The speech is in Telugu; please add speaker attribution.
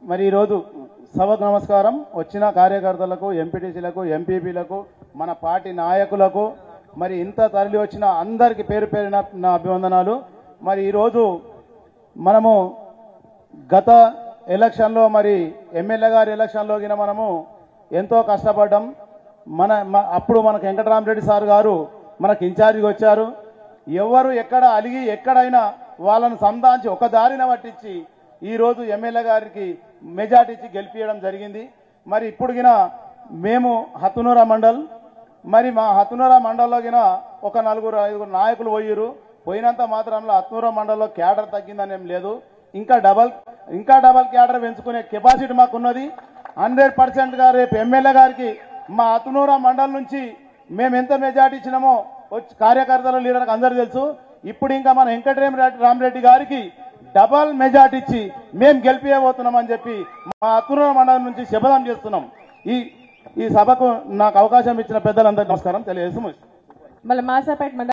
Speaker 1: మరి ఈరోజు సభకు నమస్కారం. వచ్చిన కార్యకర్తలకు, ఎంపీటీసీలకు, ఎంపీపీలకు, మన పార్టీ నాయకులకు, మరి ఇంత తరలి వచ్చిన అందరికీ పేరు పేరున నా అభివందనాలు. మరి ఈరోజు మనము గత ఎలక్షన్లో మరి ఎమ్మెల్యే గారి ఎలక్షన్లో గిన మనము ఎంతో కష్టపడ్డాం. అప్పుడు మనకు వెంకటరామరెడ్డి సార్ గారు మనకు ఇన్ఛార్జిగా వచ్చారు. ఎవరు ఎక్కడ అలిగి ఎక్కడైనా వాళ్ళను సంధాంచి ఒక దారిన పట్టించి ఈరోజు ఎమ్మెల్యే గారికి మెజార్టీ ఇచ్చి గెలిపించడం జరిగింది. మరి ఇప్పుడు గిన మేము హతునూరా మండల్, మరి మా హతునూరా మండల్లో గిన ఒక 4-5 నాయకులు పోయిరు. పోయినంత మాత్రంలో హతునూరా మండల్లో క్యాడర్ తగ్గిందని ఏం లేదు. ఇంకా డబల్ క్యాడర్ పెంచుకునే కెపాసిటీ మాకున్నది. 100% గా రేపు ఎమ్మెల్యే గారికి మా హతునూరా మండల్ నుంచి మేము ఎంత మెజార్టీ ఇచ్చినామో వచ్చి కార్యకర్తలు, లీడర్కి అందరూ తెలుసు. ఇప్పుడు ఇంకా మన వెంకటరామరెడ్డి గారికి డబల్ మెజార్టీ ఇచ్చి మేము గెలిపియబోతున్నామని చెప్పి మా హతునూరా మండలం నుంచి శపథం చేస్తున్నాం. ఈ సభకు నాకు అవకాశం ఇచ్చిన పెద్దలందరికీ నమస్కారం తెలియజేస్తూ